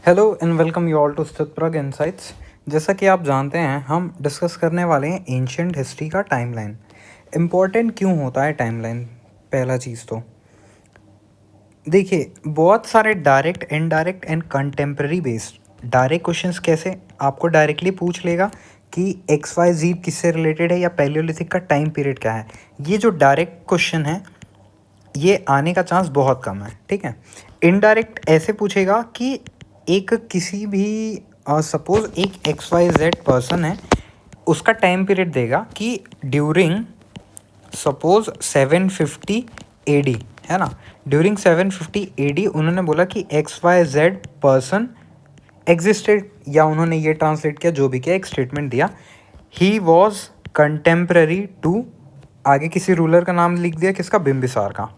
Hello and welcome you all to Sthitaprajna insights. जैसा कि आप जानते हैं, हम डिस्कस करने वाले हैं एंशियंट हिस्ट्री का टाइमलाइन। इम्पॉर्टेंट क्यों होता है टाइमलाइन? पहला चीज़ तो देखिए, बहुत सारे direct, indirect and contemporary based direct questions कैसे आपको डायरेक्टली पूछ लेगा कि एक्स वाई जी किससे रिलेटेड है या पैलियोलिथिक का टाइम पीरियड क्या है। ये जो डायरेक्ट क्वेश्चन है ये आने का चांस बहुत कम है, ठीक है। इनडायरेक्ट ऐसे पूछेगा कि एक किसी भी सपोज एक एक्स वाई जेड पर्सन है, उसका टाइम पीरियड देगा कि ड्यूरिंग सपोज 750 AD, है ना। ड्यूरिंग 750 AD उन्होंने बोला कि X Y Z person existed, या उन्होंने ये ट्रांसलेट किया, जो भी किया, एक स्टेटमेंट दिया, ही वॉज कंटेम्प्रेरी टू, आगे किसी रूलर का नाम लिख दिया, किसका, बिम्बिसार का,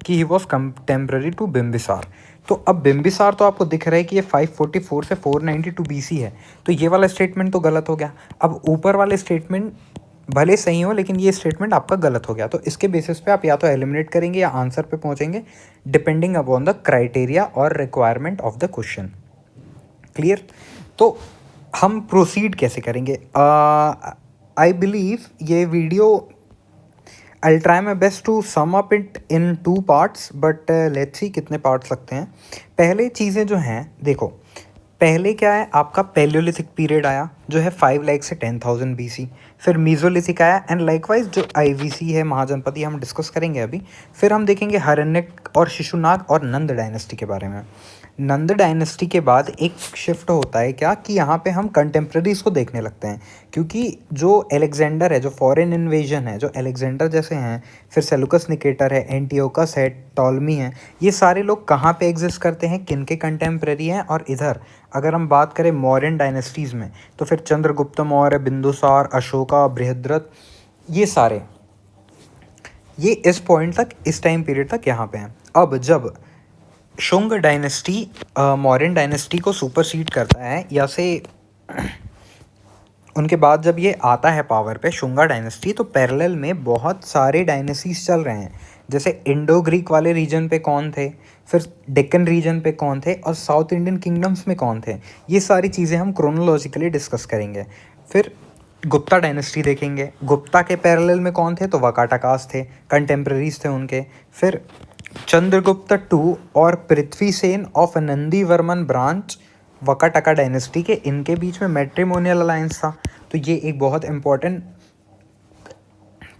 कि he was contemporary to Bimbisara. तो अब बिम्बिसार तो आपको दिख रहा है कि ये 544 से 492 BC है, तो ये वाला स्टेटमेंट तो गलत हो गया। अब ऊपर वाले स्टेटमेंट भले सही हो, लेकिन ये स्टेटमेंट आपका गलत हो गया। तो इसके बेसिस पे आप या तो एलिमिनेट करेंगे या आंसर पे पहुंचेंगे, डिपेंडिंग अपॉन द क्राइटेरिया और requirement of the question. Clear? तो हम प्रोसीड कैसे करेंगे? आई बिलीव ये video I'll try my best to sum up it in 2 parts, but let's see कितने पार्ट्स लगते हैं। पहले चीज़ें जो हैं, देखो, पहले क्या है, आपका पैलियोलिथिक पीरियड आया जो है 5 लाख से 10,000 BC। फिर मीजोलिथिक आया, एंड लाइकवाइज जो IVC है, महाजनपति, हम डिस्कस करेंगे अभी। फिर हम देखेंगे हरण्यक और शिशुनाग और नंद डायनेस्टी के बारे में। नंद डायनेस्टी के बाद एक शिफ्ट होता है क्या कि यहाँ पे हम कंटेम्प्रेरीज को देखने लगते हैं, क्योंकि जो अलेक्जेंडर है, जो फॉरेन इन्वेजन है, जो अलेक्जेंडर जैसे हैं, फिर सेलुकस निकेटर है, एंटियोकस है, टॉलमी है, ये सारे लोग कहाँ पे एग्जिस्ट करते हैं, किन के कंटेम्प्रेरी हैं। और इधर अगर हम बात करें मौर्यन डायनेस्टीज़ में, तो फिर चंद्रगुप्त मौर्य, बिंदुसार, अशोका, बृहद्रथ, ये सारे, ये इस पॉइंट तक, इस टाइम पीरियड तक यहाँ पे हैं। अब जब शुंग डायनेस्टी मौर्यन डायनेस्टी को सुपरसीड करता है, या से उनके बाद जब ये आता है पावर पे, शुंगा डायनेस्टी, तो पैरेलल में बहुत सारे डायनेस्टीज चल रहे हैं। जैसे इंडो ग्रीक वाले रीजन पे कौन थे, फिर डेक्कन रीजन पे कौन थे, और साउथ इंडियन किंगडम्स में कौन थे। ये सारी चीज़ें हम क्रोनोलॉजिकली डिस्कस करेंगे। फिर गुप्ता डायनेस्टी देखेंगे, गुप्ता के पैरेलल में कौन थे, तो वाकाटकास थे, कंटेम्प्रेरीज थे उनके। फिर चंद्रगुप्त टू और Prithvisena of Nandi Varman branch Vakataka dynasty के, इनके बीच में मैट्रिमोनियल अलायंस था। तो ये एक बहुत इंपॉर्टेंट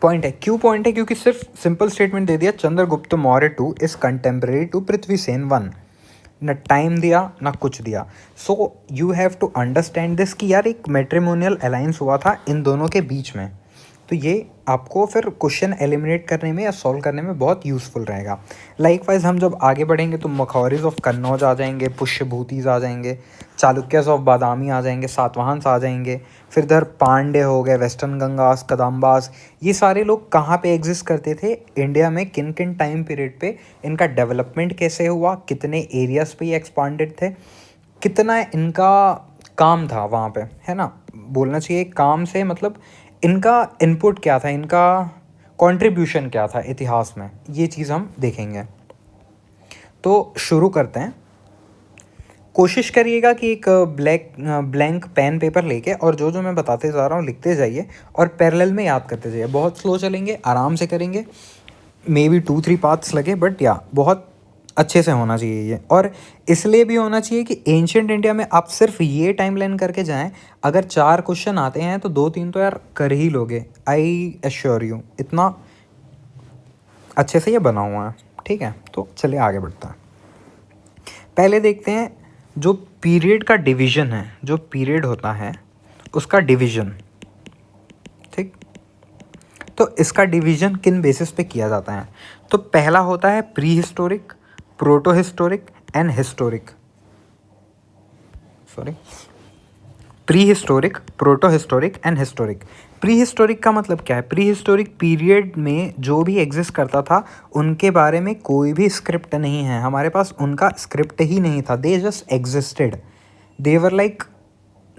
पॉइंट है। क्यों पॉइंट है? क्योंकि सिर्फ सिंपल स्टेटमेंट दे दिया, Chandragupta Maurya two is contemporary to Prithvisena one, न टाइम दिया ना कुछ दिया। So you have to understand this कि यार एक मैट्रिमोनियल अलायंस हुआ था इन दोनों के बीच में। तो ये आपको फिर क्वेश्चन एलिमिनेट करने में या सॉल्व करने में बहुत यूज़फुल रहेगा। लाइकवाइज हम जब आगे बढ़ेंगे तो मखौरीज ऑफ कन्नौज आ जाएंगे, पुष्यभूतिज आ जाएंगे, चालुक्यस ऑफ बादामी आ जाएंगे, सातवाहन्स आ जाएंगे, फिर इधर पांडे हो गए, वेस्टर्न गंगास, कदम्बास, ये सारे लोग कहाँ पे एग्जिस्ट करते थे इंडिया में, किन किन टाइम पीरियड पे, इनका डेवलपमेंट कैसे हुआ, कितने एरियाज पे ये एक्सपांडेड थे, कितना इनका काम था वहाँ पे, है ना। बोलना चाहिए काम से मतलब इनका इनपुट क्या था, इनका कंट्रीब्यूशन क्या था इतिहास में, ये चीज़ हम देखेंगे। तो शुरू करते हैं। कोशिश करिएगा कि एक ब्लैंक पेन पेपर लेके और जो जो मैं बताते जा रहा हूँ लिखते जाइए, और पैरेलल में याद करते जाइए। बहुत स्लो चलेंगे, आराम से करेंगे, मे बी 2-3 पार्ट्स लगे, बट या बहुत अच्छे से होना चाहिए ये। और इसलिए भी होना चाहिए कि एंशियंट इंडिया में आप सिर्फ ये टाइमलाइन करके जाएं, अगर 4 क्वेश्चन आते हैं तो 2-3 तो यार कर ही लोगे, आई एश्योर यू। इतना अच्छे से ये बना हुआ है, ठीक है। तो चलिए आगे बढ़ता है। पहले देखते हैं जो पीरियड का डिवीज़न है, जो पीरियड होता है उसका डिवीज़न, ठीक। तो इसका डिवीज़न किन बेसिस पे किया जाता है? तो पहला होता है pre historic, proto historic and historic, sorry, pre historic, proto historic and historic. Pre historic का मतलब क्या है? प्री हिस्टोरिक पीरियड में जो भी एग्जिस्ट करता था उनके बारे में कोई भी स्क्रिप्ट नहीं है हमारे पास, उनका स्क्रिप्ट ही नहीं था, they just existed, they were like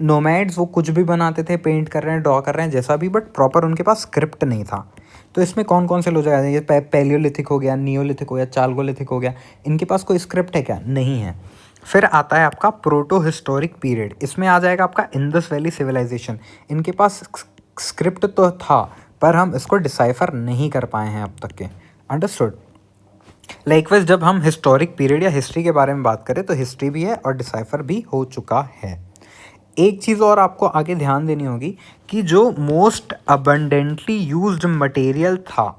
nomads, वो कुछ भी बनाते थे, पेंट कर रहे हैं, ड्रॉ कर रहे हैं, जैसा भी, बट प्रॉपर उनके पास स्क्रिप्ट नहीं था। तो इसमें कौन कौन से लोग आ जाएंगे? पैलियोलिथिक हो गया, नियोलिथिक हो गया, चालगोलिथिक हो गया, इनके पास कोई स्क्रिप्ट है क्या? नहीं है। फिर आता है आपका प्रोटो हिस्टोरिक पीरियड, इसमें आ जाएगा आपका इंडस वैली सिविलाइजेशन। इनके पास स्क्रिप्ट तो था पर हम इसको डिसाइफर नहीं कर पाए हैं अब तक के। अंडरस्टूड। लाइकवाइज जब हम हिस्टोरिक पीरियड या हिस्ट्री के बारे में बात करें तो हिस्ट्री भी है और डिसाइफर भी हो चुका है। एक चीज़ और आपको आगे ध्यान देनी होगी कि जो मोस्ट अबंडेंटली यूज्ड मटेरियल था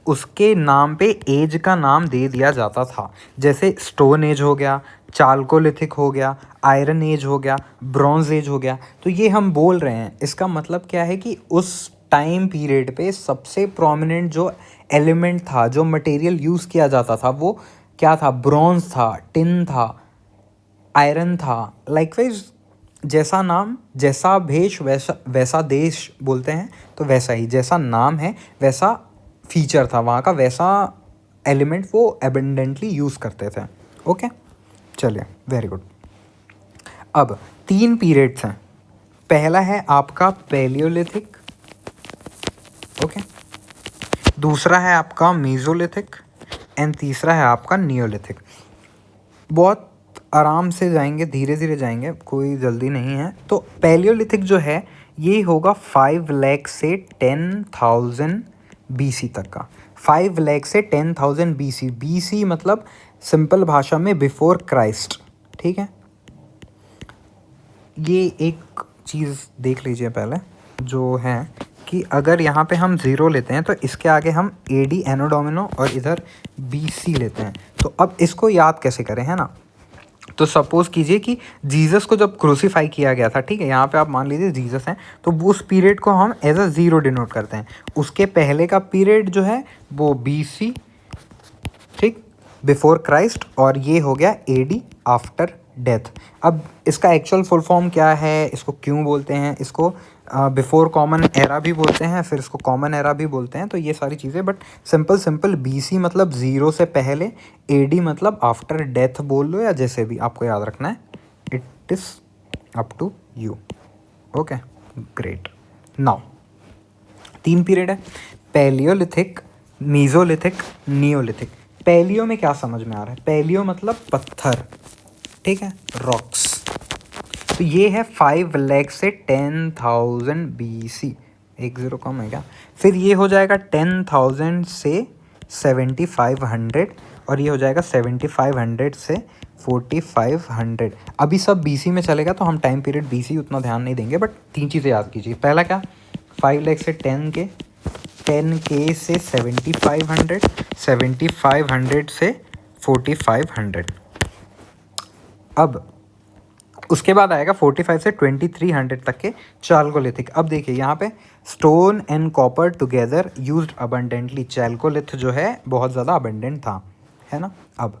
उसके नाम पे एज का नाम दे दिया जाता था। जैसे स्टोन एज हो गया, चाल्कोलिथिक हो गया, आयरन एज हो गया, ब्रॉन्ज एज हो गया। तो ये हम बोल रहे हैं, इसका मतलब क्या है कि उस टाइम पीरियड पे सबसे प्रोमिनेंट जो एलिमेंट था, जो मटेरियल यूज़ किया जाता था वो क्या था? ब्रॉन्ज था, टिन था, आयरन था। लाइकवाइज जैसा नाम जैसा भेष वैसा वैसा देश बोलते हैं, तो वैसा ही जैसा नाम है वैसा फीचर था वहाँ का, वैसा एलिमेंट वो एबंडेंटली यूज़ करते थे। ओके, चलिए, वेरी गुड। अब 3 पीरियड्स हैं। पहला है आपका पैलियोलिथिक, ओके, दूसरा है आपका मीज़ोलिथिक एंड तीसरा है आपका नियोलिथिक। बहुत आराम से जाएंगे, धीरे धीरे जाएंगे, कोई जल्दी नहीं है। तो पैलियोलिथिक जो है ये होगा 5 लाख से 10,000 BC तक का। 5 लाख से 10,000 BC। BC मतलब सिंपल भाषा में बिफोर क्राइस्ट, ठीक है। ये एक चीज़ देख लीजिए पहले, जो है कि अगर यहाँ पे हम 0 लेते हैं तो इसके आगे हम AD एनो डोमिनो और इधर BC लेते हैं। तो अब इसको याद कैसे करें, है ना। तो सपोज कीजिए कि जीसस को जब क्रूसीफाई किया गया था, ठीक है, यहाँ पे आप मान लीजिए जीसस हैं, तो उस पीरियड को हम एज अ 0 डिनोट करते हैं। उसके पहले का पीरियड जो है वो BC, ठीक, बिफोर क्राइस्ट, और ये हो गया AD आफ्टर डेथ। अब इसका एक्चुअल फुल फॉर्म क्या है, इसको क्यों बोलते हैं, इसको बिफोर कॉमन एरा भी बोलते हैं, फिर इसको कॉमन एरा भी बोलते हैं, तो ये सारी चीज़ें। बट सिंपल BC मतलब 0 से पहले, AD मतलब आफ्टर डेथ बोल लो, या जैसे भी आपको याद रखना है, it is up to you. Okay, great. Now 3 period है, पैलियोलिथिक, मीज़ोलिथिक, नियोलिथिक। पैलियो में क्या समझ में आ रहा है? पैलियो मतलब पत्थर, ठीक है, रॉक्स। तो ये है 5 लाख से 10,000 BC। 1 0 कम है क्या? फिर ये हो जाएगा 10,000 से 7,500, और ये हो जाएगा 7,500 से 4,500। अभी सब BC में चलेगा तो हम टाइम पीरियड BC उतना ध्यान नहीं देंगे, बट 3 चीज़ें याद कीजिए। पहला क्या? 5 लाख से 10K से 7,500, 7,500 से 4,500। अब उसके बाद आएगा 45 से 2,300 तक के चाल्कोलिथिक। अब देखिए यहाँ पे stone and copper together used abundantly. Chalcolith जो है बहुत ज़्यादा अबंडेंट था, है ना। अब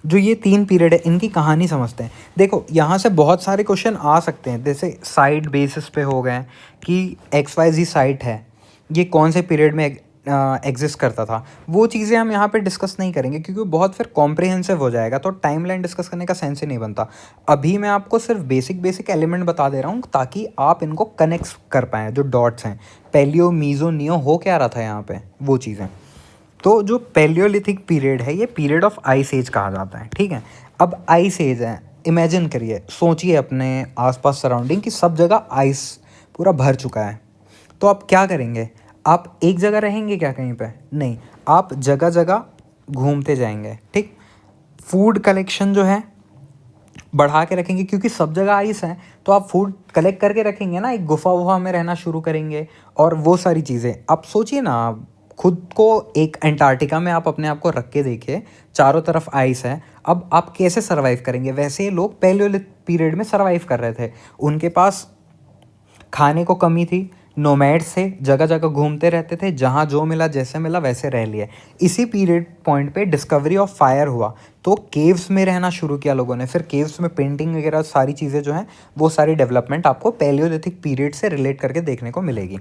जो ये 3 पीरियड है इनकी कहानी समझते हैं। देखो यहाँ से बहुत सारे क्वेश्चन आ सकते हैं, जैसे साइट बेसिस पे हो गए कि XYZ साइट है, ये कौन से पीरियड में एग्जिस्ट करता था। वो चीज़ें हम यहाँ पे डिस्कस नहीं करेंगे क्योंकि बहुत फिर कॉम्प्रिहेंसिव हो जाएगा, तो टाइमलाइन डिस्कस करने का सेंस ही नहीं बनता। अभी मैं आपको सिर्फ बेसिक एलिमेंट बता दे रहा हूँ ताकि आप इनको कनेक्ट कर पाएँ, जो डॉट्स हैं। पैलियो, मीज़ो, नियो हो क्या रहा था यहाँ पे, वो चीज़ें। तो जो पैलियोलिथिक पीरियड है ये पीरियड ऑफ आइस एज कहा जाता है, ठीक है। अब आइस एज है, इमेजिन करिए, सोचिए अपने आसपास सराउंडिंग कि सब जगह आइस पूरा भर चुका है। तो आप क्या करेंगे? आप एक जगह रहेंगे क्या कहीं पे? नहीं, आप जगह जगह घूमते जाएंगे, ठीक। फूड कलेक्शन जो है बढ़ा के रखेंगे क्योंकि सब जगह आइस है, तो आप फूड कलेक्ट करके रखेंगे ना, एक गुफा वुफा में रहना शुरू करेंगे और वो सारी चीज़ें। आप सोचिए ना, आप खुद को एक अंटार्कटिका में आप अपने आप को रख के देखिए, चारों तरफ आइस है, अब आप कैसे सर्वाइव करेंगे? वैसे लोग पैलियोलिथिक पीरियड में सर्वाइव कर रहे थे। उनके पास खाने को कमी थी, नोमैड्स थे, जगह जगह घूमते रहते थे, जहाँ जो मिला जैसे मिला वैसे रह लिया। इसी पीरियड पॉइंट पे डिस्कवरी ऑफ फायर हुआ, तो केव्स में रहना शुरू किया लोगों ने। फिर केव्स में पेंटिंग वगैरह सारी चीज़ें जो हैं वो सारी डेवलपमेंट आपको पैलियोलिथिक पीरियड से रिलेट करके देखने को मिलेगी।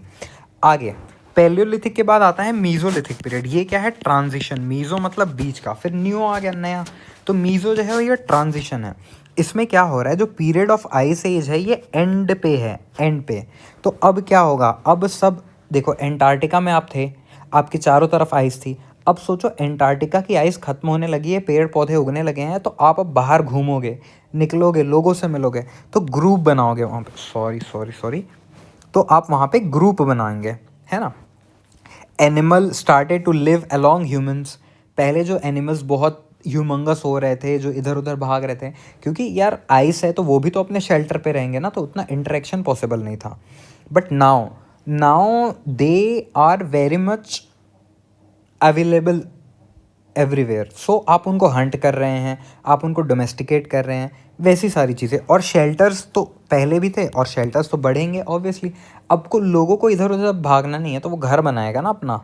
आगे पैलियोलिथिक के बाद आता है मीज़ोलिथिक पीरियड। ये क्या है? ट्रांजिशन। मीज़ो मतलब बीच का, फिर न्यू आ गया नया, तो मीज़ो जो है ये ट्रांजिशन है। इसमें क्या हो रहा है, जो पीरियड ऑफ आइस एज है ये एंड पे है, एंड पे। तो अब क्या होगा? अब सब देखो, एंटार्कटिका में आप थे, आपके चारों तरफ आइस थी, अब सोचो एंटार्क्टिका की आइस खत्म होने लगी है, पेड़ पौधे उगने लगे हैं, तो आप अब बाहर घूमोगे, निकलोगे, लोगों से मिलोगे, तो ग्रुप बनाओगे वहाँ पे, सॉरी, तो आप वहाँ पे ग्रुप बनाएंगे, है ना। Animal started to live along humans. पहले जो एनिमल्स बहुत ह्यूमंगस हो रहे थे, जो इधर उधर भाग रहे थे, क्योंकि यार आइस है तो वो भी तो अपने शेल्टर पे रहेंगे ना, तो उतना इंटरेक्शन पॉसिबल नहीं था। But now now they are very much available everywhere. So आप उनको हंट कर रहे हैं, आप उनको डोमेस्टिकेट कर रहे हैं, वैसी सारी चीज़ें। और शेल्टर्स तो पहले भी थे और शेल्टर्स तो बढ़ेंगे ऑब्वियसली। अब को लोगों को इधर उधर भागना नहीं है, तो वो घर बनाएगा ना अपना,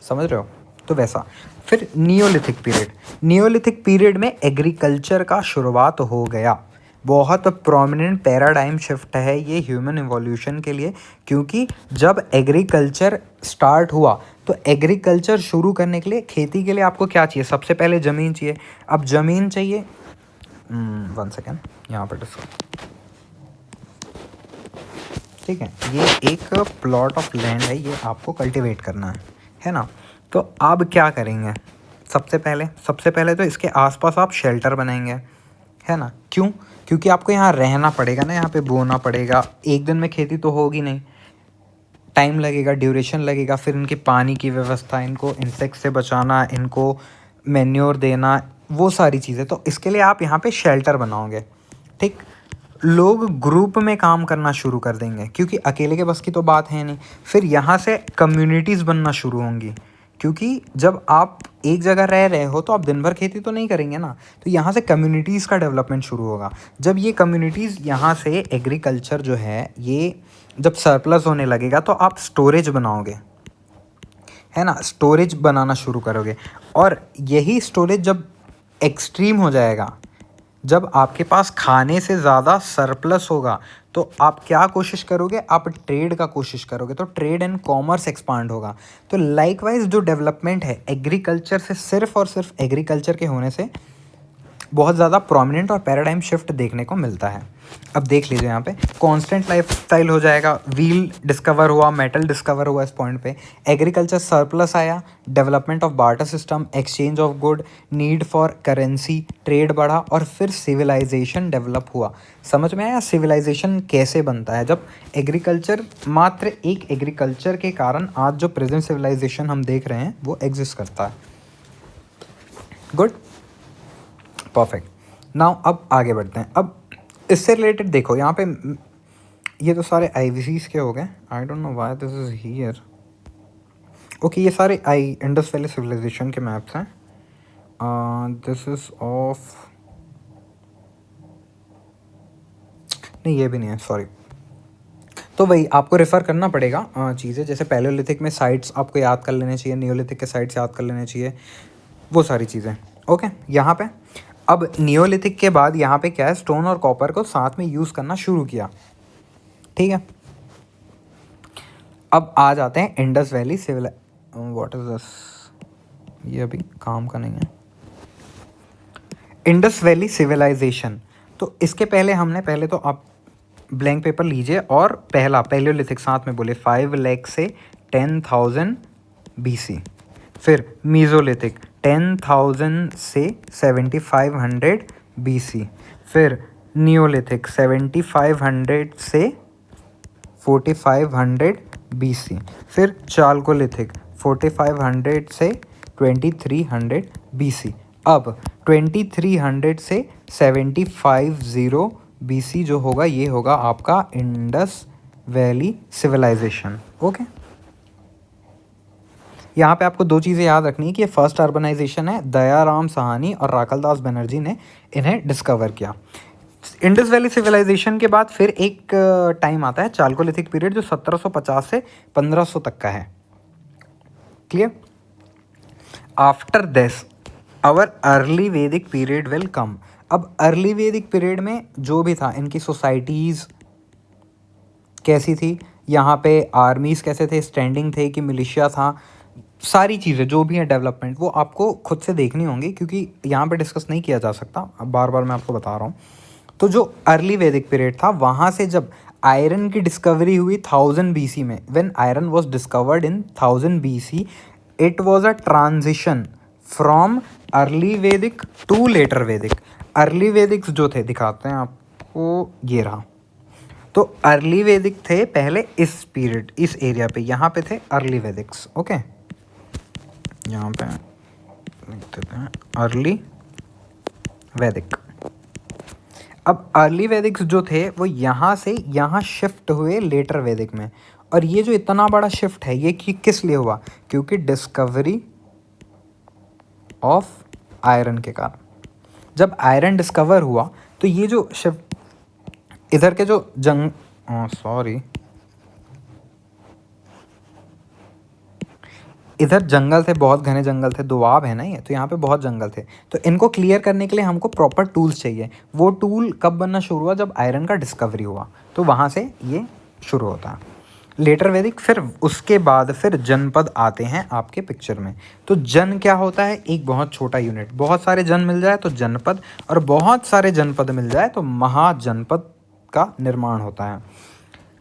समझ रहे हो, तो वैसा। फिर नियोलिथिक पीरियड में एग्रीकल्चर का शुरुआत हो गया। बहुत प्रोमिनेंट पैराडाइम शिफ्ट है ये ह्यूमन इवोल्यूशन के लिए, क्योंकि जब एग्रीकल्चर स्टार्ट हुआ तो एग्रीकल्चर शुरू करने के लिए, खेती के लिए आपको क्या चाहिए, सबसे पहले ज़मीन चाहिए। अब ज़मीन चाहिए, 1 सेकेंड यहाँ पर डिस्कस, ठीक है, ये एक प्लॉट ऑफ लैंड है, ये आपको कल्टीवेट करना है ना। तो आप क्या करेंगे, सबसे पहले तो इसके आसपास आप शेल्टर बनाएंगे, है ना। क्यों? क्योंकि आपको यहाँ रहना पड़ेगा ना, यहाँ पे बोना पड़ेगा। एक दिन में खेती तो होगी नहीं, टाइम लगेगा, ड्यूरेशन लगेगा। फिर इनके पानी की व्यवस्था, इनको इंसेक्ट से बचाना, इनको मैन्योर देना, वो सारी चीज़ें। तो इसके लिए आप यहाँ पे शेल्टर बनाओगे, ठीक। लोग ग्रुप में काम करना शुरू कर देंगे, क्योंकि अकेले के बस की तो बात है नहीं। फिर यहाँ से कम्युनिटीज़ बनना शुरू होंगी, क्योंकि जब आप एक जगह रह रहे हो तो आप दिन भर खेती तो नहीं करेंगे ना, तो यहाँ से कम्युनिटीज़ का डेवलपमेंट शुरू होगा। जब ये कम्युनिटीज़ यहाँ से एग्रीकल्चर जो है ये जब सरप्लस होने लगेगा, तो आप स्टोरेज बनाओगे, है ना, स्टोरेज बनाना शुरू करोगे। और यही स्टोरेज जब एक्सट्रीम हो जाएगा, जब आपके पास खाने से ज़्यादा सरप्लस होगा, तो आप क्या कोशिश करोगे, आप ट्रेड का कोशिश करोगे, तो ट्रेड एंड कॉमर्स एक्सपांड होगा। तो लाइकवाइज जो डेवलपमेंट है एग्रीकल्चर से, सिर्फ और सिर्फ एग्रीकल्चर के होने से बहुत ज़्यादा प्रोमिनेंट और पैराडाइम शिफ्ट देखने को मिलता है। अब देख लीजिए यहाँ पे कांस्टेंट लाइफस्टाइल हो जाएगा, व्हील डिस्कवर हुआ, मेटल डिस्कवर हुआ इस पॉइंट पे, एग्रीकल्चर सरप्लस आया, development of barter system, exchange of good, need for currency, trade बढ़ा, और फिर सिविलाइजेशन डेवलप हुआ। समझ में आया सिविलाइजेशन कैसे बनता है, जब एग्रीकल्चर, मात्र एक एग्रीकल्चर के कारण आज जो प्रेजेंट सिविलाइजेशन हम देख रहे हैं वो एग्जिस्ट करता है। Good, perfect. नाउ अब आगे बढ़ते हैं। अब इससे रिलेटेड देखो, यहाँ पे ये तो सारे आईवीसीज के हो गए, I don't know why this is here. Okay, ये सारे इंडस वैली सिविलाइजेशन के मैप्स हैं। दिस इज ऑफ, नहीं ये भी नहीं है, सॉरी। तो वही आपको रेफ़र करना पड़ेगा चीज़ें, जैसे पैलियोलिथिक में साइट्स आपको याद कर लेने चाहिए, नियोलिथिक के साइट्स याद कर लेने चाहिए, वो सारी चीज़ें। ओके, यहाँ पे अब नियोलिथिक के बाद यहाँ पे क्या है, स्टोन और कॉपर को साथ में यूज़ करना शुरू किया, ठीक है। अब आ जाते हैं Indus Valley civil, what is this, ये अभी काम का नहीं है। इंडस वैली सिविलाइजेशन, तो इसके पहले तो आप ब्लैंक पेपर लीजिए और पहला पैलियोलिथिक साथ में बोले 5 लाख से 10,000 BC। फिर मीज़ोलिथिक 10,000 से 7,500 BC। फिर नियोलिथिक 7,500 से 4,500 BC। फिर चालकोलिथिक 4,500 से 2,300 BC। अब 2,300 से 750 BC जो होगा, ये होगा आपका इंडस वैली सिविलाइजेशन। ओके, यहाँ पे आपको दो चीज़ें याद रखनी है कि ये फर्स्ट अर्बनाइजेशन है, दयाराम साहनी और राकलदास बनर्जी ने इन्हें डिस्कवर किया। इंडस वैली सिविलाइजेशन के बाद फिर एक टाइम आता है चालकोलिथिक पीरियड, जो 1750 से 1500 तक का है। Clear? After this our early Vedic period will come. अब अर्ली वैदिक पीरियड में जो भी था, इनकी सोसाइटीज़ कैसी थी, यहाँ पे आर्मीज़ कैसे थे, स्टैंडिंग थे कि मिलिशिया था, सारी चीज़ें जो भी हैं डेवलपमेंट, वो आपको खुद से देखनी होंगी, क्योंकि यहाँ पे डिस्कस नहीं किया जा सकता। अब बार बार मैं आपको बता रहा हूँ। तो जो अर्ली वैदिक पीरियड था, वहाँ से जब आयरन की डिस्कवरी हुई 1000 BC में, when iron was discovered in 1000 BC, it was a transition from early वैदिक टू लेटर वैदिक। अर्ली वैदिक्स जो थे, दिखाते हैं आपको, ये रहा। तो अर्ली वैदिक थे पहले इस पीरियड, इस एरिया पे, यहाँ पे थे अर्ली वैदिक्स। ओके, यहाँ पे लिख देते हैं अर्ली वैदिक। अब अर्ली वैदिक्स जो थे वो यहाँ से यहाँ शिफ्ट हुए लेटर वैदिक में। और ये जो इतना बड़ा शिफ्ट है ये किस लिए हुआ? क्योंकि डिस्कवरी ऑफ आयरन के कारण। जब आयरन डिस्कवर हुआ तो ये जो शिफ्ट, इधर के जो इधर जंगल थे, बहुत घने जंगल थे, दोआब है ना ये, तो यहाँ पे बहुत जंगल थे। तो इनको क्लियर करने के लिए हमको प्रॉपर टूल्स चाहिए। वो टूल कब बनना शुरू हुआ? जब आयरन का डिस्कवरी हुआ, तो वहाँ से ये शुरू होता है लेटर वैदिक। फिर उसके बाद फिर जनपद आते हैं आपके पिक्चर में। तो जन क्या होता है? एक बहुत छोटा यूनिट। बहुत सारे जन मिल जाए तो जनपद, और बहुत सारे जनपद मिल जाए तो महाजनपद का निर्माण होता है।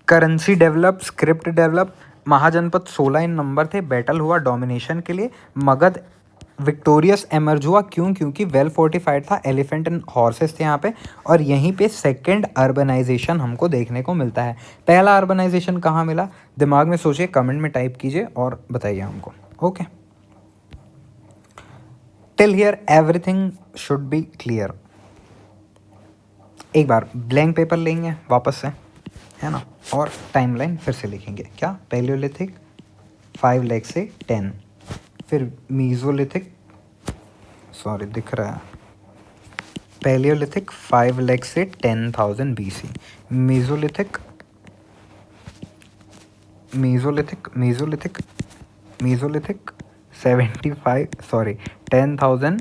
Currency develop, script develop. Mahajanapada 16 in number थे, बैटल हुआ डोमिनेशन के लिए। मगध विक्टोरियस एमर्ज हुआ, क्यों? क्योंकि वेल फोर्टिफाइड था, एलिफेंट एंड हॉर्सेस थे यहाँ पे। और यहीं पे सेकंड अर्बनाइजेशन हमको देखने को मिलता है। पहला अर्बनाइजेशन कहाँ मिला? दिमाग में सोचिए, कमेंट में टाइप कीजिए और बताइए हमको। Okay, till here everything should be clear. एक बार ब्लैंक पेपर लेंगे वापस से, है ना, और टाइमलाइन फिर से लिखेंगे। क्या? पैलियोलिथिक 5 लाख से 10, फिर मीज़ोलिथिक, सॉरी दिख रहा है, पैलियोलिथिक 5 लाख से 10,000 BC, Mesolithic Mesolithic Mesolithic Mesolithic 10,000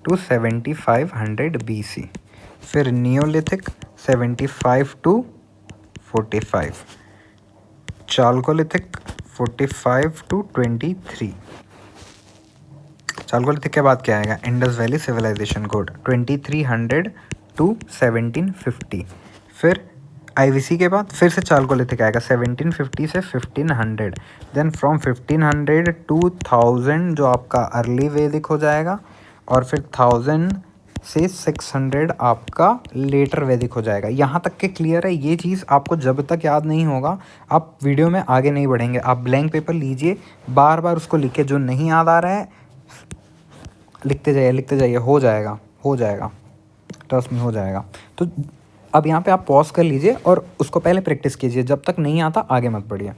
to 7,500 BC, फिर Neolithic 75 to 45, Chalcolithic 45 to 23। Chalcolithic के बाद क्या आएगा? इंडस वैली सिविलाइजेशन कोड 2300 to 1750। फिर आईवीसी के बाद फिर से चालकोलिथिक आएगा 1750 से 1500। देन फ्रॉम 1500 to 1000 जो आपका अर्ली वैदिक हो जाएगा, और फिर 1000 से 600 आपका लेटर वैदिक हो जाएगा। यहाँ तक के क्लियर है? ये चीज़ आपको जब तक याद नहीं होगा आप वीडियो में आगे नहीं बढ़ेंगे। आप ब्लैंक पेपर लीजिए, बार बार उसको लिखिए, जो नहीं याद आ रहा है लिखते जाइए, हो जाएगा, ट्रस्ट में हो जाएगा। तो अब यहाँ पे आप पॉज कर लीजिए और उसको पहले प्रैक्टिस कीजिए, जब तक नहीं आता आगे मत बढ़िए,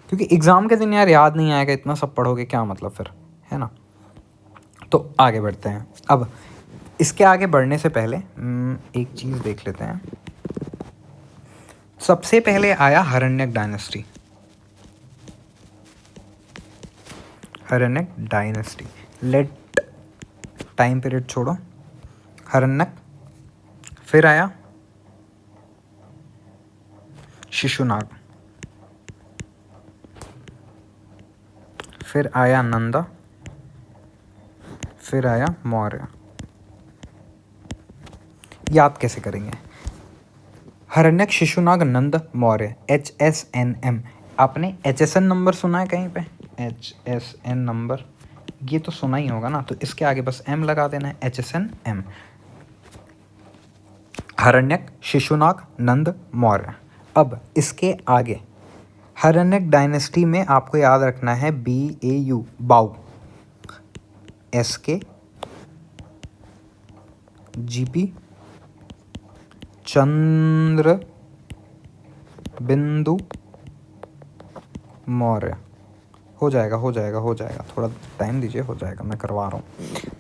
क्योंकि एग्ज़ाम के दिन यार याद नहीं आएगा, इतना सब पढ़ोगे क्या मतलब फिर, है ना। तो आगे बढ़ते हैं। अब इसके आगे बढ़ने से पहले एक चीज़ देख लेते हैं। सबसे पहले आया Haryanka dynasty. Haryanka dynasty, late time period छोड़ो, हरण्यक। फिर आया शिशुनाग, फिर आया नंदा, फिर आया मौर्य। याद कैसे करेंगे? हरण्यक, शिशुनाग, नंद, मौर्य, HSNM। आपने HSN नंबर सुना है कहीं पे? HSN नंबर ये तो सुना ही होगा ना, तो इसके आगे बस M लगा देना है, HSNM। हरण्यक, शिशुनाग, नंद, मौर्य। अब इसके आगे हरण्यक डायनेस्टी में आपको याद रखना है BAU, बाउ, SK, GP, चंद्र बिंदु मौर्य। हो जाएगा, थोड़ा टाइम दीजिए, हो जाएगा, मैं करवा रहा हूँ।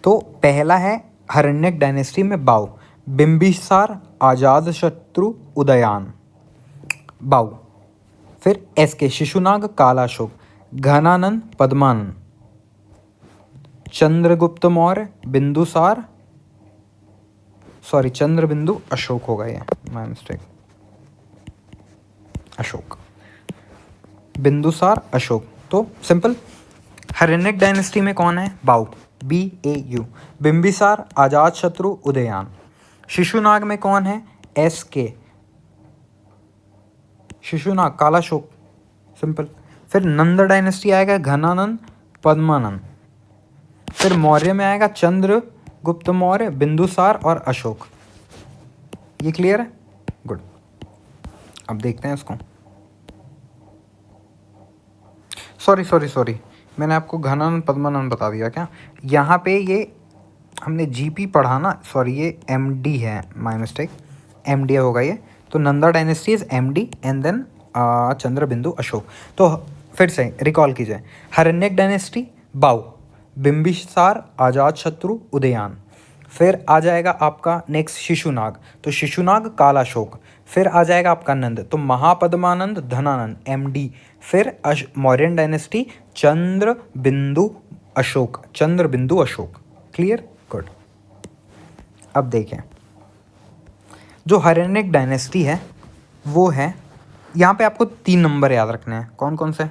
तो पहला है हरण्यक डायनेस्टी में बाउ, बिंबिसार, अजातशत्रु, उदयन, बाउ। फिर SK, शिशुनाग, कालाशोक, घनानंद, पद्मानंद, चंद्रगुप्त मौर्य, बिंदुसार, सॉरी चंद्रबिंदु अशोक होगा, ये माय मिस्टेक, अशोक, बिंदुसार, अशोक। तो सिंपल, हरण्यक डायनेस्टी में कौन है? बाउ, BAU, बिंबिसार, अजातशत्रु, उदयन। शिशुनाग में कौन है? SK, Shishunaga, Kalashoka, simple. फिर नंद डायनेस्टी आएगा, घनानंद, पद्मानंद। फिर मौर्य में आएगा चंद्रगुप्त मौर्य, बिंदुसार और अशोक। ये क्लियर है? गुड। अब देखते हैं इसको। सॉरी, मैंने आपको घनानंद पद्मानंद बता दिया क्या? यहाँ पे ये हमने जीपी पढ़ा ना, सॉरी ये एमडी है, माय मिस्टेक, एमडी होगा ये। तो Nanda dynasty is MD and then Chandrabindu Ashoka. तो फिर से रिकॉल कीजिए। हरण्यक डायनेस्टी बाऊ, बिंबिसार, अजातशत्रु, उदयन। फिर आ जाएगा आपका नेक्स्ट शिशुनाग, तो शिशुनाग कालाशोक। फिर आ जाएगा आपका नंद, तो महापद्मानंद, धनानंद, एमडी। फिर Mauryan dynasty Chandrabindu Ashoka, Chandrabindu Ashoka. Clear? Good. अब देखें, जो हरण्यक डायनेस्टी है वो है, यहाँ पे आपको 3 नंबर याद रखने हैं। कौन कौन से?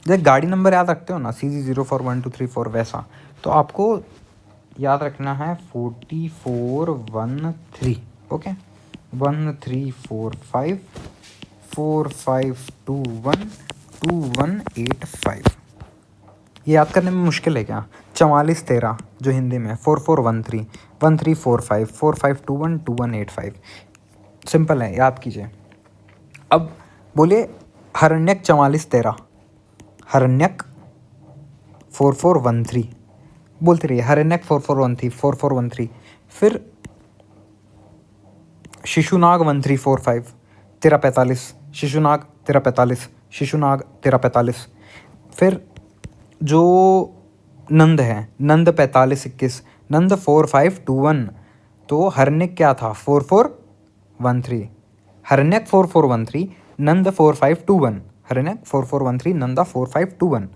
जैसे गाड़ी नंबर याद रखते हो ना, CG041234 वैसा, तो आपको याद रखना है 4413। ओके, 1345 4521 2185। ये याद करने में मुश्किल है क्या? 4413 जो हिंदी में 4413 1345 4521 2185। सिंपल है, याद कीजिए। अब बोलिए हरण्यक 4413, हरण्यक 4413, बोलते रहिए हरण्यक 4413 4413। फिर शिशुनाग 1345 1345, शिशुनाग 1345, शिशुनाग 1345। फिर जो नंद है, नंद 4521, नंद 4521। तो हरण्यक क्या था? 4413, हरण्यक 4413, नंद 4521, हरण्यक 4413, नंदा 4521,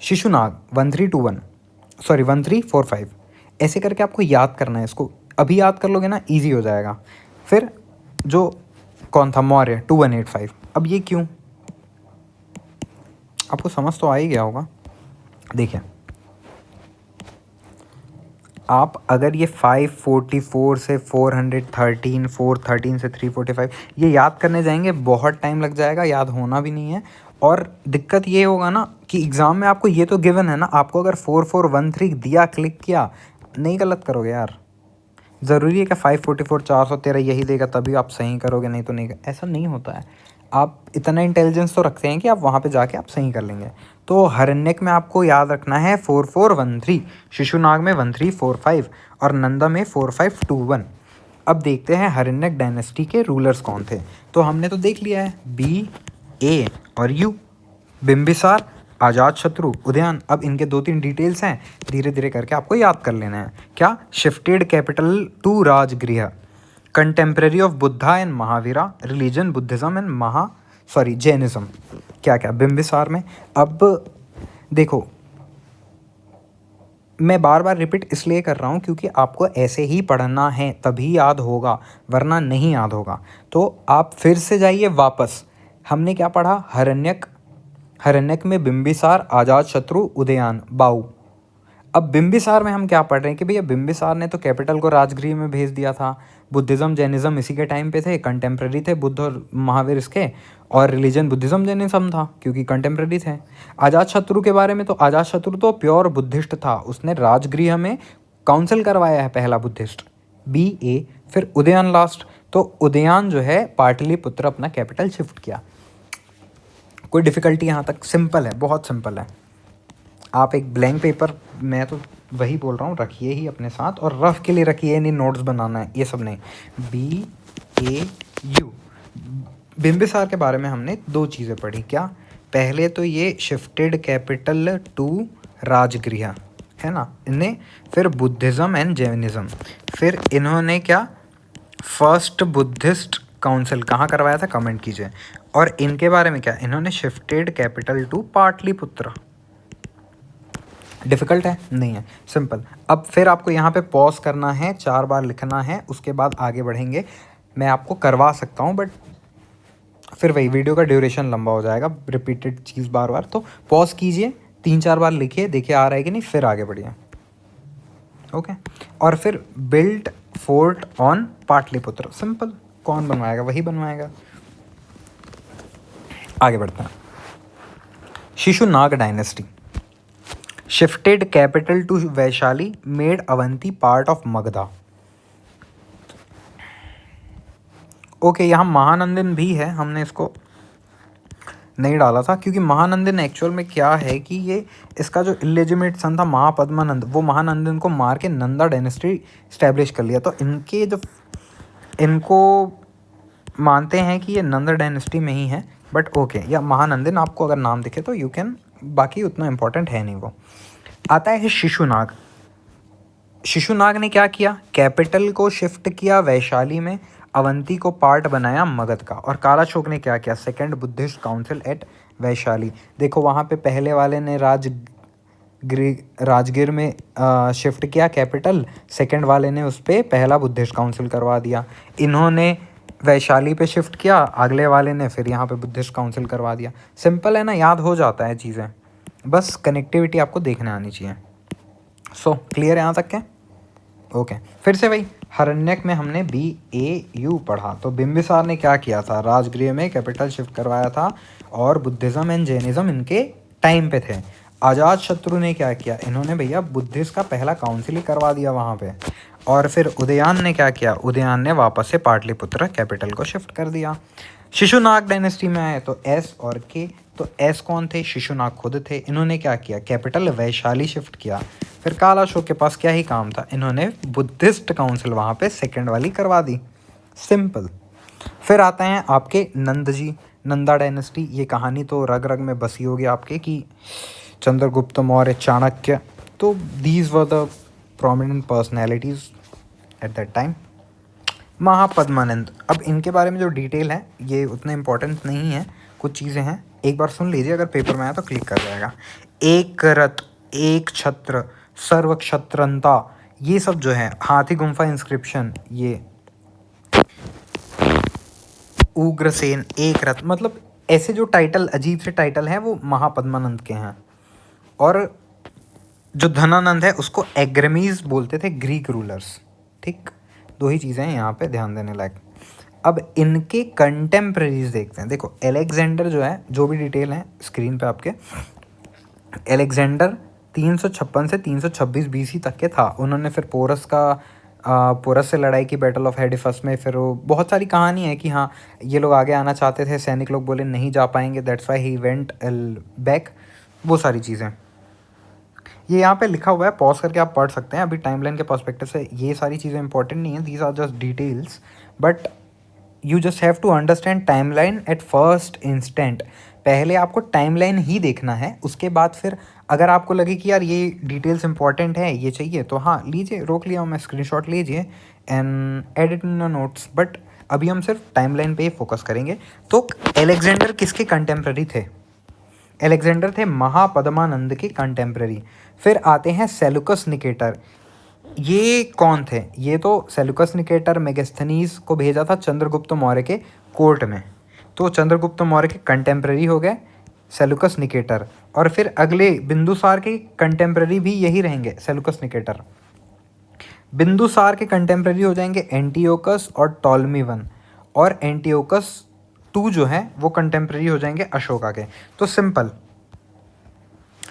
शिशुनाग 1321, सॉरी 1345। ऐसे करके आपको याद करना है इसको। अभी याद कर लोगे ना, इजी हो जाएगा। फिर जो कौन था? मौर्य 2185। अब ये क्यों? आपको समझ तो आ ही गया होगा। देखिए, आप अगर ये 544 से 413, 413 से 345 ये याद करने जाएंगे, बहुत टाइम लग जाएगा, याद होना भी नहीं है। और दिक्कत ये होगा ना कि एग्ज़ाम में आपको ये तो गिवन है ना, आपको अगर 4413 दिया, क्लिक किया, नहीं गलत करोगे यार। ज़रूरी है कि 544 413 यही देगा तभी आप सही करोगे, नहीं तो नहीं। ऐसा नहीं होता है। आप इतना इंटेलिजेंस तो रखते हैं कि आप वहाँ पे जाके आप सही कर लेंगे। तो हरण्यक में आपको याद रखना है 4413, शिशुनाग में 1345 और नंदा में 4521। अब देखते हैं हरण्यक डायनेस्टी के रूलर्स कौन थे। तो हमने तो देख लिया है बी, ए और यू, बिंबिसार, अजातशत्रु, उदयन। अब इनके 2-3 डिटेल्स हैं, धीरे धीरे करके आपको याद कर लेना है। क्या? Shifted capital to Rajgriha, contemporary of Buddha and Mahavira, religion Buddhism and Jainism. क्या क्या बिंबिसार में? अब देखो, मैं बार बार रिपीट इसलिए कर रहा हूँ क्योंकि आपको ऐसे ही पढ़ना है, तभी याद होगा, वरना नहीं याद होगा। तो आप फिर से जाइए वापस। हमने क्या पढ़ा? हरण्यक, हरण्यक में बिंबिसार, अजातशत्रु, उदयन, बाऊ। अब बिंबिसार में हम क्या पढ़ रहे हैं कि भैया बिंबिसार ने तो कैपिटल को राजगृह में भेज दिया था। बुद्धिज़्म जैनिज़्म इसी के टाइम पे थे, कंटेम्प्रेरी थे बुद्ध और महावीर इसके, और रिलीजन बुद्धिज़्म जैनिज़्म था क्योंकि कंटेम्प्रेरी थे। अजातशत्रु के बारे में, तो अजातशत्रु तो प्योर बुद्धिस्ट था, उसने राजगृह में काउंसिल करवाया है, पहला बुद्धिस्ट, बी ए। फिर उदयन लास्ट, तो उदयन जो है पाटलिपुत्र अपना कैपिटल शिफ्ट किया। कोई डिफ़िकल्टी यहाँ तक? सिंपल है, बहुत सिंपल है। आप एक ब्लैंक पेपर, मैं तो वही बोल रहा हूँ, रखिए ही अपने साथ, और रफ के लिए रखिए, नहीं नोट्स बनाना है, ये सब नहीं। बी ए यू, बिंबिसार के बारे में हमने 2 चीज़ें पढ़ी। क्या? पहले तो ये शिफ्टेड कैपिटल टू राजगृह है ना, इन्हें। फिर बुद्धिज़्म एंड जैनिज़्म। फिर इन्होंने क्या? फर्स्ट बुद्धिस्ट काउंसिल कहाँ करवाया था? कमेंट कीजिए। और इनके बारे में क्या? इन्होंने shifted capital to Pataliputra. Difficult है? नहीं है, सिंपल। अब फिर आपको यहाँ पे पॉज करना है, 4 बार लिखना है, उसके बाद आगे बढ़ेंगे। मैं आपको करवा सकता हूँ बट फिर वही वीडियो का ड्यूरेशन लंबा हो जाएगा, रिपीटेड चीज़ बार बार। तो पॉज कीजिए, 3-4 बार लिखिए, देखिए आ रहा है कि नहीं, फिर आगे बढ़िए। ओके। और फिर built fort on Pataliputra, simple. कौन बनवाएगा? वही बनवाएगा। आगे बढ़ते हैं। Shishunaga dynasty. Shifted capital to Vaishali, made Avanti part of Magadha. Okay, यहाँ महानंदन भी है, हमने इसको नहीं डाला था क्योंकि महानंदन एक्चुअल में क्या है कि ये इसका जो इलेजिमेट सन था महापद्मानंद, वो महानंदन को मार के नंदा डायनेस्टी इस्टेब्लिश कर लिया। तो इनके जो इनको मानते हैं कि ये नंदा डायनेस्टी में ही है, बट ओके, या महानंदन आपको अगर नाम दिखे तो यू कैन, बाकी उतना इम्पोर्टेंट है नहीं वो। आता है शिशुनाग। शिशुनाग ने क्या किया, कैपिटल को शिफ्ट किया वैशाली में, अवंती को पार्ट बनाया मगध का। और कालाशोक ने क्या किया, second Buddhist council at Vaishali. देखो वहाँ पे पहले वाले ने राजगीर में शिफ्ट किया कैपिटल, सेकंड वाले ने उस पर पहला बुद्धिस्ट काउंसिल करवा दिया। इन्होंने वैशाली पे शिफ्ट किया, अगले वाले ने फिर यहाँ पे बुद्धिस्ट काउंसिल करवा दिया। सिंपल है ना, याद हो जाता है चीज़ें, बस कनेक्टिविटी आपको देखने आनी चाहिए। सो क्लियर है यहाँ तक के? ओके, फिर से भाई हरण्यक में हमने BAU पढ़ा। तो बिंबिसार ने क्या किया था, राजगृह में कैपिटल शिफ्ट करवाया था, और बुद्धिज़्म एंड जैनिज़्म इनके टाइम पे थे। अजात शत्रु ने क्या किया, इन्होंने भैया बुद्धिस्ट का पहला काउंसिल ही करवा दिया वहाँ पे। और फिर उदयान ने क्या किया, उदयान ने वापस से पाटलिपुत्र कैपिटल को शिफ्ट कर दिया। शिशुनाग डायनेस्टी में आए तो S और K। तो S कौन थे, शिशुनाग खुद थे। इन्होंने क्या किया, कैपिटल वैशाली शिफ्ट किया। फिर कालाशोक के पास क्या ही काम था, इन्होंने बुद्धिस्ट काउंसिल वहाँ पे सेकंड वाली करवा दी। सिंपल। फिर आते हैं आपके नंद जी, नंदा डायनेस्टी। ये कहानी तो रग रग में बसी होगी आपके कि चंद्रगुप्त मौर्य, चाणक्य, तो these were the prominent personalities at that time. Mahapadmananda, अब इनके बारे में जो डिटेल है ये उतना इम्पोर्टेंट नहीं है, कुछ चीज़ें हैं, एक बार सुन लीजिए, अगर पेपर में आया तो क्लिक कर जाएगा। एक रथ, एक छत्र, सर्व क्षत्रंता, ये सब जो है, हाथी गुम्फा इंस्क्रिप्शन, ये उग्रसेन, एक रथ, मतलब ऐसे जो टाइटल, अजीब से टाइटल हैं, वो महापद्मानंद के हैं। और जो धनानंद है उसको एग्रमीज बोलते थे, ग्रीक रूलर्स। ठीक, दो ही चीज़ें हैं यहाँ पे ध्यान देने लायक। अब इनके कंटेम्प्रेरीज देखते हैं। देखो एलेक्जेंडर जो है, जो भी डिटेल है स्क्रीन पे आपके, एलेक्जेंडर 356 से 326 BC तक के था। उन्होंने फिर पोरस से लड़ाई की, बैटल ऑफ हेडिफस में। फिर वो बहुत सारी कहानी है कि हाँ ये लोग आगे आना चाहते थे, सैनिक लोग बोले नहीं जा पाएंगे, that's why he went back, वो सारी चीज़ें ये यहाँ पे लिखा हुआ है, पॉज करके आप पढ़ सकते हैं। अभी टाइमलाइन के पर्सपेक्टिव से ये सारी चीज़ें इंपॉर्टेंट नहीं है, these are just details, but you just have to understand timeline at first instant. पहले आपको टाइमलाइन ही देखना है, उसके बाद फिर अगर आपको लगे कि यार ये डिटेल्स इंपॉर्टेंट है, ये चाहिए, तो हाँ लीजिए, रोक लिया मैं, स्क्रीनशॉट लीजिए and edit in notes, but अभी हम सिर्फ टाइमलाइन पे ही फोकस करेंगे। तो एलेक्जेंडर किसके कंटेम्प्रेरी थे, एलेक्जेंडर थे महापद्मानंद के कंटेम्प्रेरी। फिर आते हैं सेलुकस निकेटर। ये कौन थे, ये तो सेलुकस निकेटर मेगास्थनीज को भेजा था चंद्रगुप्त मौर्य के कोर्ट में, तो चंद्रगुप्त मौर्य के कंटेम्प्रेरी हो गए सेलुकस निकेटर। और फिर अगले बिंदुसार के कंटेम्प्रेरी भी यही रहेंगे, सेलुकस निकेटर। बिंदुसार के कंटेम्प्रेरी हो जाएंगे एंटियोकस और टॉलमी वन, और एंटियोकस 2 जो है वो कंटेम्प्रेरी हो जाएंगे अशोका के। तो सिंपल,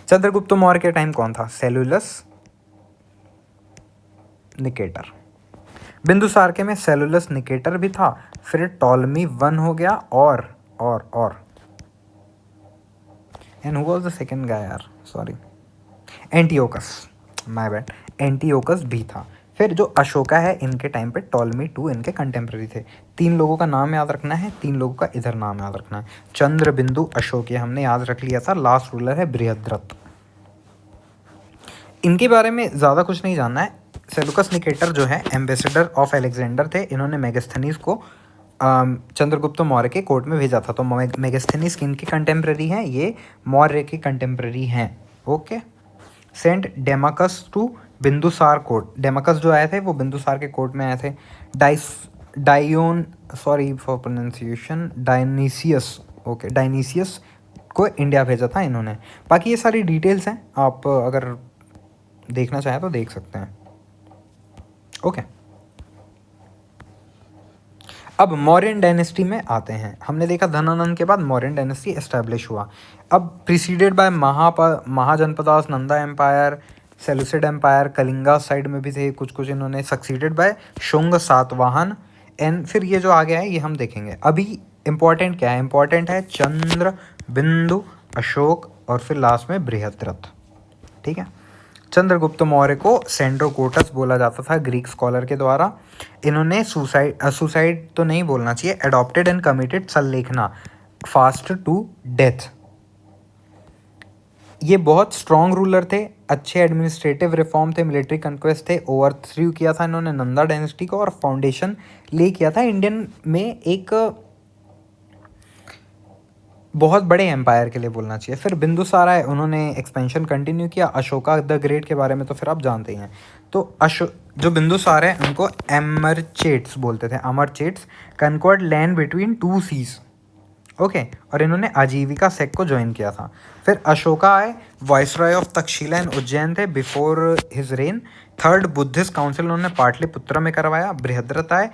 चंद्रगुप्त मौर्य के टाइम कौन था, सेलुलस निकेटर। बिंदुसार के में सेलुलस निकेटर भी था, फिर टॉलमी 1 हो गया, और and who was the second guy यार, sorry, Antiochus, my bad, Antiochus भी था। फिर जो अशोका है, इनके टाइम पे टॉलमी 2 इनके कंटेम्प्रेरी थे। 3 लोगों का नाम याद रखना है, 3 लोगों का इधर नाम याद रखना है। चंद्र बिंदु अशोक ये हमने याद रख लिया था। लास्ट रूलर है बृहद्रथ। इनके बारे में ज़्यादा कुछ नहीं जानना है। सेलुकस निकेटर जो है एम्बेसडर ऑफ अलेक्जेंडर थे, इन्होंने मेगास्थनीज को चंद्रगुप्त मौर्य के कोर्ट में भेजा था। तो मेगास्थनीज किनके कंटेम्प्रेरी हैं, ये मौर्य के कंटेम्प्रेरी हैं। Okay, sent Deimachus to Bindusara court. Deimachus जो आए थे वो बिंदुसार के कोर्ट में आए थे। सॉरी फॉर प्रोनाउंसिएशन, डायनीसियस, ओके, डायनीसियस को इंडिया भेजा था इन्होंने। बाकी ये सारी डिटेल्स हैं, आप अगर देखना चाहें तो देख सकते हैं। ओके, अब मौर्यन डायनेस्टी में आते हैं। हमने देखा धनानंद के बाद मौर्यन डायनेस्टी एस्टेब्लिश हुआ। अब preceded by Mahajanapadas, Nanda empire, Seleucid empire, Kalinga side में भी थे कुछ कुछ इन्होंने, succeeded by Shunga, Satavahana, and फिर ये जो आगे है ये हम देखेंगे। अभी इम्पॉर्टेंट क्या है, इम्पॉर्टेंट है चंद्र, बिंदु, अशोक और फिर लास्ट में बृहद्रथ। ठीक है। चंद्रगुप्त मौर्य को सेंड्रोकोटस बोला जाता था ग्रीक स्कॉलर के द्वारा। इन्होंने सुसाइड तो नहीं बोलना चाहिए, adopted and committed Sallekhana fast to death. ये बहुत स्ट्रॉन्ग रूलर थे, अच्छे एडमिनिस्ट्रेटिव रिफॉर्म थे, मिलिट्री कंक्वेस्ट थे, ओवरथ्रू किया था इन्होंने नंदा डायनेस्टी को और फाउंडेशन ले किया था इंडियन में एक बहुत बड़े एम्पायर के लिए बोलना चाहिए। फिर बिंदुसार आए, उन्होंने एक्सपेंशन कंटिन्यू किया। अशोका द ग्रेट के बारे में तो फिर आप जानते ही हैं। तो जो बिंदुसार है उनको एमरचेट्स बोलते थे, अमरचेट्स, concord land between two seas. Okay, और इन्होंने आजीविका सेक को ज्वाइन किया था। फिर अशोका आए, viceroy of Takshashila and Ujjain थे before his reign. Third Buddhist council उन्होंने पाटलिपुत्र में करवाया। बृहद्रथ आए,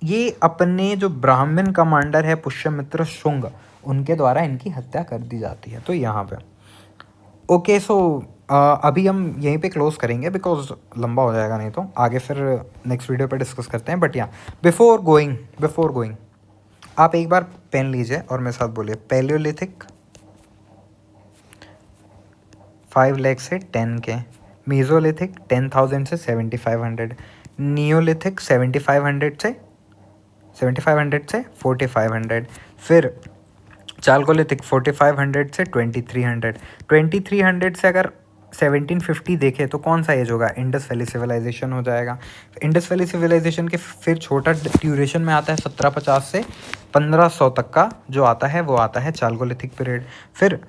ये अपने जो ब्राह्मण कमांडर है पुष्यमित्र शुंग, उनके द्वारा इनकी हत्या कर दी जाती है। तो यहाँ पे ओके, सो अभी हम यहीं पे क्लोज करेंगे बिकॉज लंबा हो जाएगा, नहीं तो आगे फिर नेक्स्ट वीडियो पे डिस्कस करते हैं। बट यहाँ बिफोर गोइंग आप एक बार पेन लीजिए और मेरे साथ बोलिए, पैलियोलिथिक 5 लाख से 10 के, मीजोलिथिक 10,000 से 7,500, नियोलिथिक 7,500 से 4,500, फिर चालकोलिथिक 4,500 से 2,300। 2,300 से अगर 1750 देखें तो कौन सा एज होगा, इंडस वैली सिविलाइजेशन हो जाएगा। इंडस वैली सिविलाइजेशन के फिर छोटा ड्यूरेशन में आता है 1750 से 1500 तक का जो आता है वो आता है चालकोलिथिक पीरियड। फिर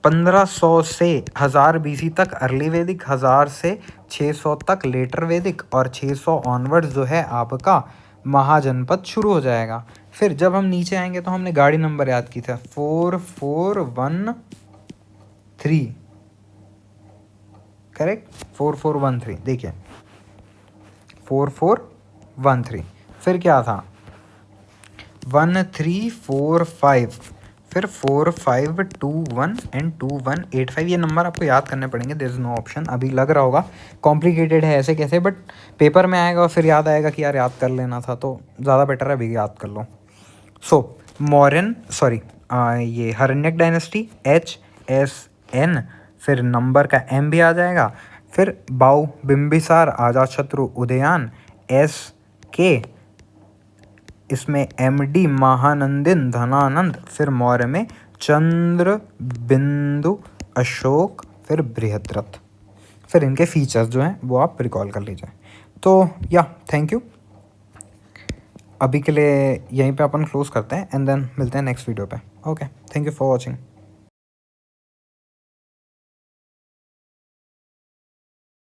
1500 से 1000 BC तक अर्ली वैदिक, 1000 से 600 तक लेटर वैदिक और 600 ऑनवर्ड्स जो है आपका महाजनपद शुरू हो जाएगा। फिर जब हम नीचे आएंगे तो हमने गाड़ी नंबर याद की था 4413, करेक्ट, 4413। देखिए 4413, फिर क्या था 1345, फिर 4521 एंड 2185। ये नंबर आपको याद करने पड़ेंगे, देयर इज नो ऑप्शन। अभी लग रहा होगा कॉम्प्लिकेटेड है ऐसे कैसे, बट पेपर में आएगा और फिर याद आएगा कि यार याद कर लेना था, तो ज़्यादा बेटर है अभी याद कर लो। सो ये हरण्यक डायनेस्टी HSN, फिर नंबर का M भी आ जाएगा। फिर बाउ, बिंबिसार, अजातशत्रु, उदयन SK, इसमें MD, महानंदिन, धनानंद, फिर मौर्य में चंद्र, बिंदु, अशोक, फिर बृहद्रथ। फिर इनके फीचर्स जो हैं वो आप रिकॉल कर लीजिए। तो या थैंक यू, अभी के लिए यहीं पे अपन क्लोज करते हैं एंड देन मिलते हैं नेक्स्ट वीडियो पे। Okay, thank you for watching.